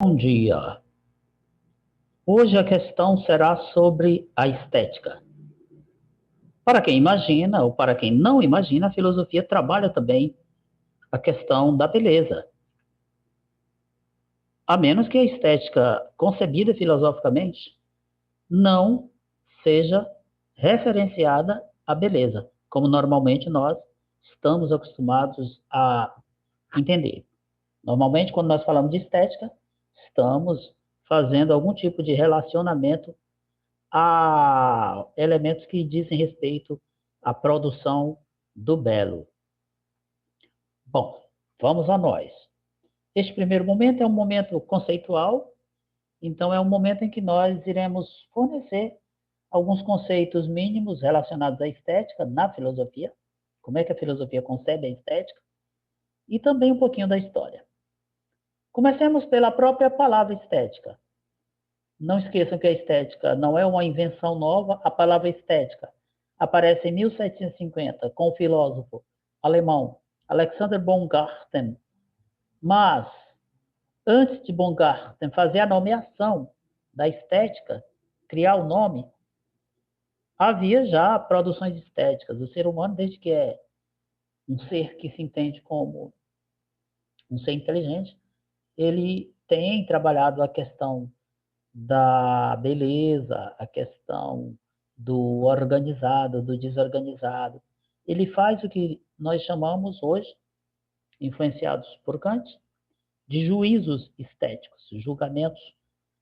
Bom dia. Hoje a questão será sobre a estética. Para quem imagina ou para quem não imagina, a filosofia trabalha também a questão da beleza. A menos que a estética concebida filosoficamente não seja referenciada à beleza, como normalmente nós estamos acostumados a entender. Normalmente, quando nós falamos de estética, estamos fazendo algum tipo de relacionamento a elementos que dizem respeito à produção do belo. Bom, vamos a nós. Este primeiro momento é um momento conceitual, então é um momento em que nós iremos fornecer alguns conceitos mínimos relacionados à estética na filosofia, como é que a filosofia concebe a estética, e também um pouquinho da história. Comecemos pela própria palavra estética. Não esqueçam que a estética não é uma invenção nova. A palavra estética aparece em 1750 com o filósofo alemão Alexander Baumgarten. Mas, antes de Baumgarten fazer a nomeação da estética, criar o nome, havia já produções estéticas. O ser humano, desde que é um ser que se entende como um ser inteligente, ele tem trabalhado a questão da beleza, a questão do organizado, do desorganizado. Ele faz o que nós chamamos hoje, influenciados por Kant, de juízos estéticos, julgamentos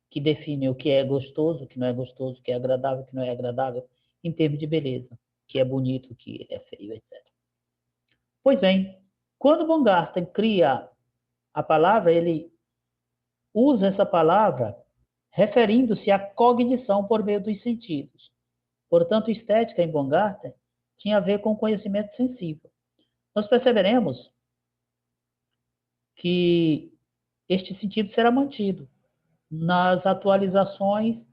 que definem o que é gostoso, o que não é gostoso, o que é agradável, o que não é agradável, em termos de beleza, o que é bonito, o que é feio, etc. Pois bem, quando Baumgarten cria a palavra, ele usa essa palavra referindo-se à cognição por meio dos sentidos. Portanto, estética em Baumgarten tinha a ver com conhecimento sensível. Nós perceberemos que este sentido será mantido nas atualizações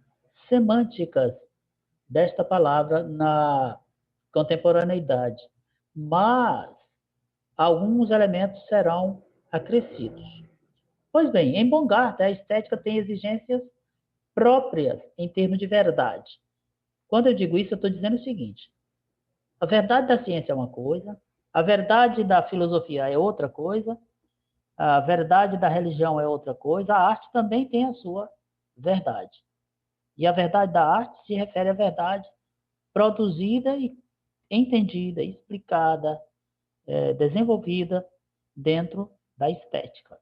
semânticas desta palavra na contemporaneidade, mas alguns elementos serão acrescidos. Pois bem, em Baumgarten, a estética tem exigências próprias em termos de verdade. Quando eu digo isso, eu estou dizendo o seguinte: a verdade da ciência é uma coisa, a verdade da filosofia é outra coisa, a verdade da religião é outra coisa, a arte também tem a sua verdade. E a verdade da arte se refere à verdade produzida e entendida, explicada, desenvolvida dentro da estética.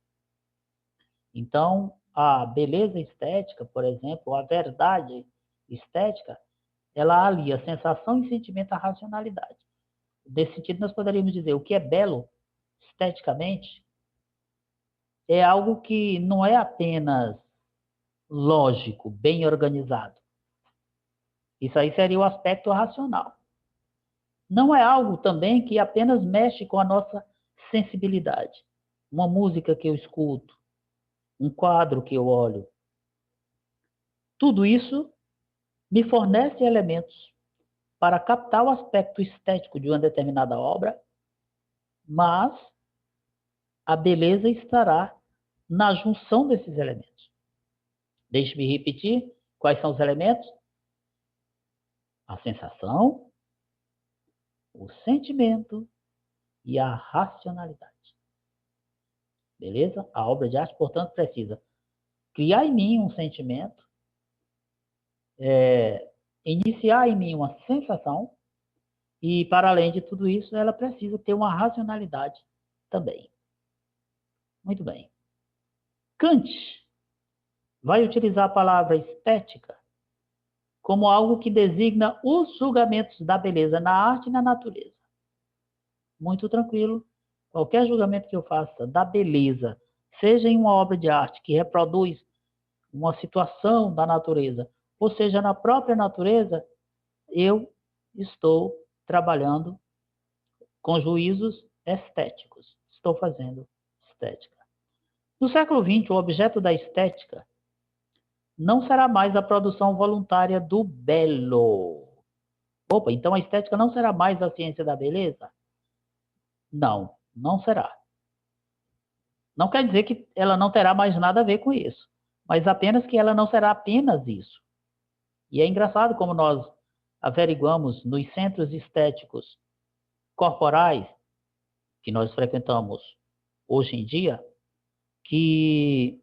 Então, a beleza estética, por exemplo, a verdade estética, ela alia sensação e sentimento à racionalidade. Nesse sentido, nós poderíamos dizer o que é belo esteticamente é algo que não é apenas lógico, bem organizado. Isso aí seria o aspecto racional. Não é algo também que apenas mexe com a nossa sensibilidade. Uma música que eu escuto, um quadro que eu olho. Tudo isso me fornece elementos para captar o aspecto estético de uma determinada obra, mas a beleza estará na junção desses elementos. Deixe-me repetir quais são os elementos: a sensação, o sentimento e a racionalidade. Beleza? A obra de arte, portanto, precisa criar em mim um sentimento, iniciar em mim uma sensação e, para além de tudo isso, ela precisa ter uma racionalidade também. Muito bem. Kant vai utilizar a palavra estética como algo que designa os julgamentos da beleza na arte e na natureza. Muito tranquilo. Qualquer julgamento que eu faça da beleza, seja em uma obra de arte que reproduz uma situação da natureza, ou seja, na própria natureza, eu estou trabalhando com juízos estéticos. Estou fazendo estética. No século XX, o objeto da estética não será mais a produção voluntária do belo. Opa, então a estética não será mais a ciência da beleza? Não, não será. Não quer dizer que ela não terá mais nada a ver com isso, mas apenas que ela não será apenas isso. E é engraçado como nós averiguamos nos centros estéticos corporais que nós frequentamos hoje em dia, que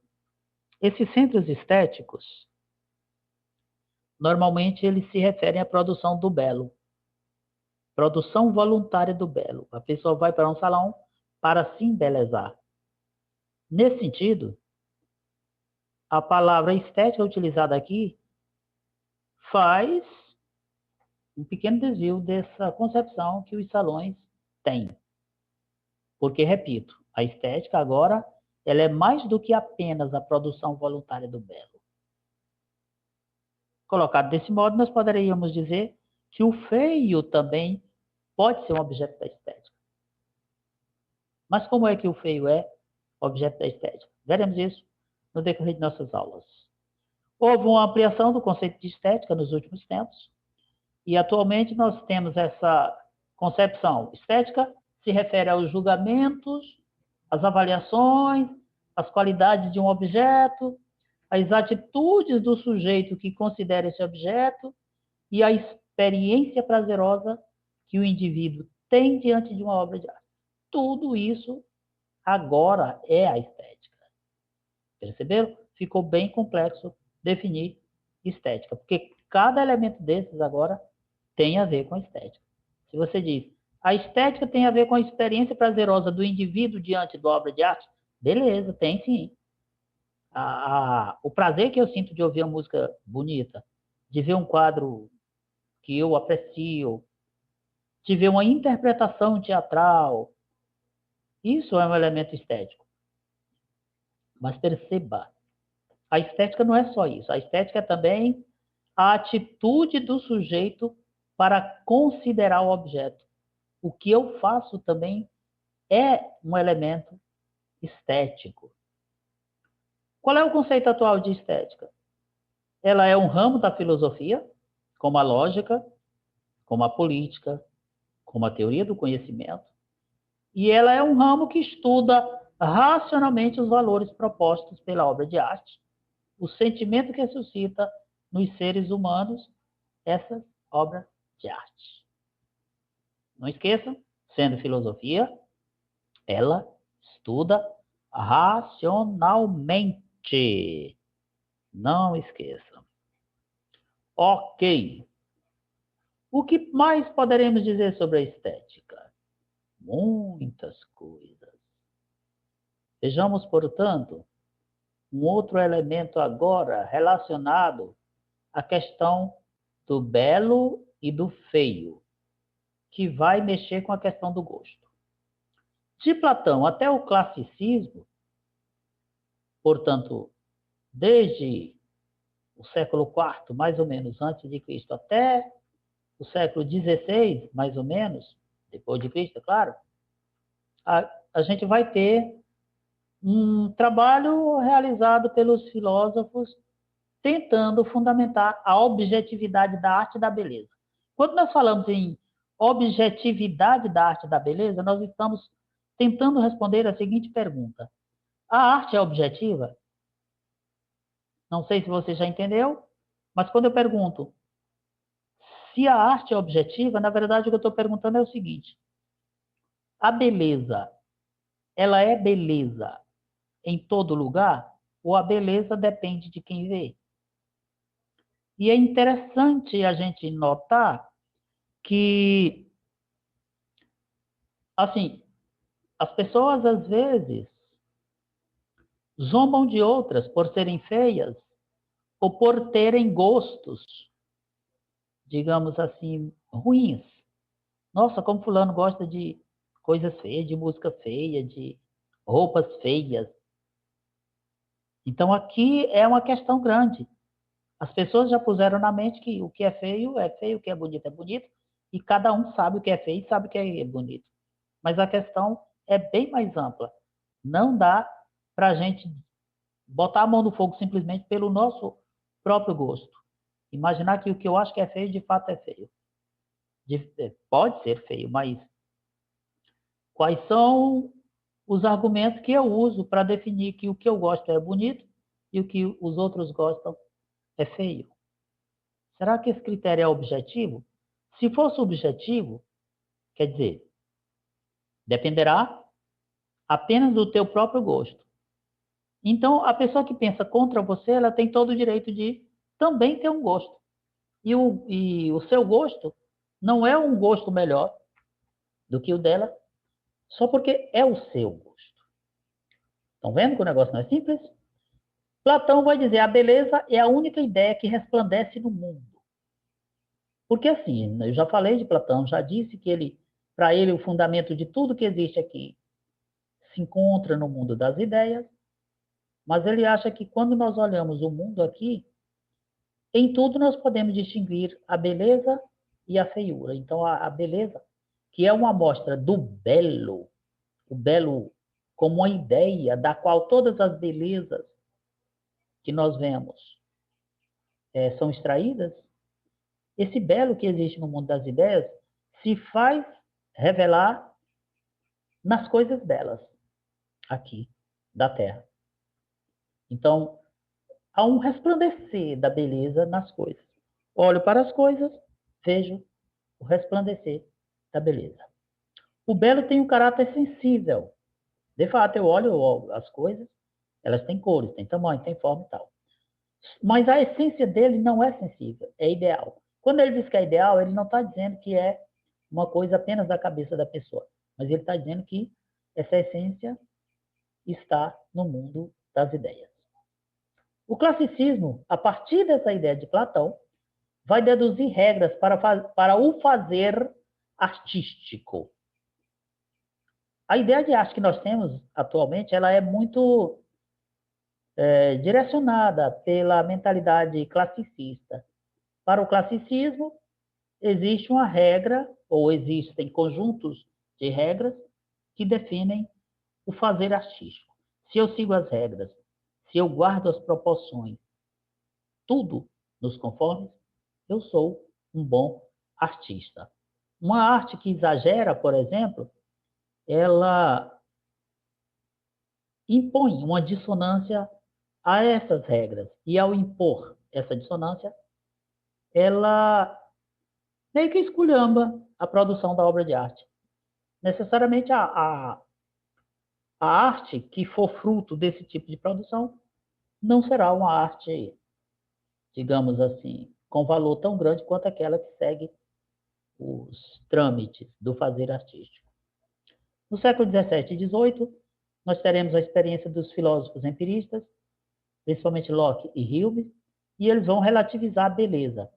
esses centros estéticos, normalmente eles se referem à produção do belo, produção voluntária do belo. A pessoa vai para um salão para se embelezar. Nesse sentido, a palavra estética utilizada aqui faz um pequeno desvio dessa concepção que os salões têm. Porque, repito, a estética agora ela é mais do que apenas a produção voluntária do belo. Colocado desse modo, nós poderíamos dizer que o feio também pode ser um objeto da estética. Mas como é que o feio é objeto da estética? Veremos isso no decorrer de nossas aulas. Houve uma ampliação do conceito de estética nos últimos tempos, e atualmente nós temos essa concepção. Estética se refere aos julgamentos, às avaliações, às qualidades de um objeto, às atitudes do sujeito que considera esse objeto e à experiência prazerosa que o indivíduo tem diante de uma obra de arte. Tudo isso agora é a estética. Perceberam? Ficou bem complexo definir estética, porque cada elemento desses agora tem a ver com a estética. Se você diz, a estética tem a ver com a experiência prazerosa do indivíduo diante da obra de arte, beleza, tem sim. O prazer que eu sinto de ouvir uma música bonita, de ver um quadro que eu aprecio, de ver uma interpretação teatral, isso é um elemento estético. Mas perceba, a estética não é só isso. A estética é também a atitude do sujeito para considerar o objeto. O que eu faço também é um elemento estético. Qual é o conceito atual de estética? Ela é um ramo da filosofia, como a lógica, como a política, como a teoria do conhecimento, e ela é um ramo que estuda racionalmente os valores propostos pela obra de arte, o sentimento que suscita nos seres humanos essas obras de arte. Não esqueçam, sendo filosofia, ela estuda racionalmente. Não esqueçam. Ok. O que mais poderemos dizer sobre a estética? Muitas coisas. Vejamos, portanto, um outro elemento agora relacionado à questão do belo e do feio, que vai mexer com a questão do gosto. De Platão até o classicismo, portanto, desde o século IV, mais ou menos, antes de Cristo, até o século XVI, mais ou menos, depois de Cristo, é claro, a gente vai ter um trabalho realizado pelos filósofos tentando fundamentar a objetividade da arte e da beleza. Quando nós falamos em objetividade da arte e da beleza, nós estamos tentando responder a seguinte pergunta: a arte é objetiva? Não sei se você já entendeu, mas quando eu pergunto se a arte é objetiva, na verdade o que eu estou perguntando é o seguinte: a beleza, ela é beleza em todo lugar? Ou a beleza depende de quem vê? E é interessante a gente notar que, assim, as pessoas às vezes zombam de outras por serem feias ou por terem gostos, digamos assim, ruins. Nossa, como fulano gosta de coisas feias, de música feia, de roupas feias. Então aqui é uma questão grande. As pessoas já puseram na mente que o que é feio, o que é bonito, e cada um sabe o que é feio e sabe o que é bonito. Mas a questão é bem mais ampla. Não dá para a gente botar a mão no fogo simplesmente pelo nosso próprio gosto. Imaginar que o que eu acho que é feio, de fato é feio. Pode ser feio, mas quais são os argumentos que eu uso para definir que o que eu gosto é bonito e o que os outros gostam é feio. Será que esse critério é objetivo? Se for subjetivo, quer dizer, dependerá apenas do teu próprio gosto. Então, a pessoa que pensa contra você, ela tem todo o direito de também ter um gosto. E o seu gosto não é um gosto melhor do que o dela, só porque é o seu gosto. Estão vendo que o negócio não é simples? Platão vai dizer, a beleza é a única ideia que resplandece no mundo. Porque assim, eu já falei de Platão, já disse que para ele, o fundamento de tudo que existe aqui se encontra no mundo das ideias, mas ele acha que quando nós olhamos o mundo aqui, em tudo nós podemos distinguir a beleza e a feiura. Então, a beleza, que é uma amostra do belo, o belo como uma ideia da qual todas as belezas que nós vemos são extraídas, esse belo que existe no mundo das ideias se faz revelar nas coisas belas aqui da Terra. Então, há um resplandecer da beleza nas coisas. Olho para as coisas, vejo o resplandecer da beleza. O belo tem um caráter sensível. De fato, eu olho as coisas, elas têm cores, têm tamanho, têm forma e tal. Mas a essência dele não é sensível, é ideal. Quando ele diz que é ideal, ele não está dizendo que é uma coisa apenas da cabeça da pessoa, mas ele está dizendo que essa essência está no mundo das ideias. O classicismo, a partir dessa ideia de Platão, vai deduzir regras para o fazer artístico. A ideia de arte que nós temos atualmente, ela é muito direcionada pela mentalidade classicista. Para o classicismo, existe uma regra, ou existem conjuntos de regras que definem o fazer artístico. Se eu sigo as regras, se eu guardo as proporções, tudo nos conformes, eu sou um bom artista. Uma arte que exagera, por exemplo, ela impõe uma dissonância a essas regras. E ao impor essa dissonância, ela meio que esculhamba a produção da obra de arte. Necessariamente a arte que for fruto desse tipo de produção não será uma arte, digamos assim, com valor tão grande quanto aquela que segue os trâmites do fazer artístico. No século XVII e XVIII, nós teremos a experiência dos filósofos empiristas, principalmente Locke e Hume, e eles vão relativizar a beleza.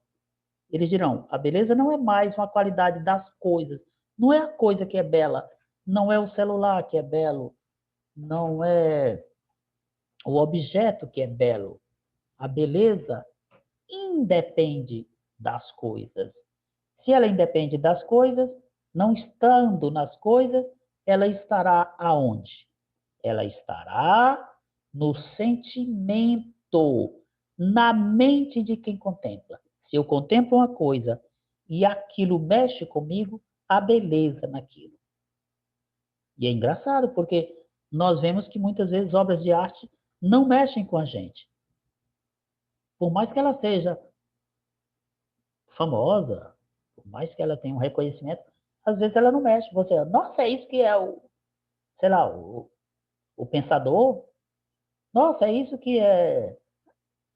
Eles dirão, a beleza não é mais uma qualidade das coisas, não é a coisa que é bela, não é o celular que é belo, não é o objeto que é belo. A beleza independe das coisas. Se ela independe das coisas, não estando nas coisas, ela estará aonde? Ela estará no sentimento, na mente de quem contempla. Se eu contemplo uma coisa e aquilo mexe comigo, há beleza naquilo. E é engraçado, porque nós vemos que muitas vezes obras de arte não mexem com a gente. Por mais que ela seja famosa, por mais que ela tenha um reconhecimento, às vezes ela não mexe. Você, nossa, é isso que é sei lá, o pensador? Nossa, é isso que é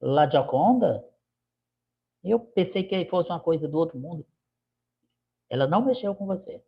La Gioconda? Eu pensei que fosse uma coisa do outro mundo. Ela não mexeu com você.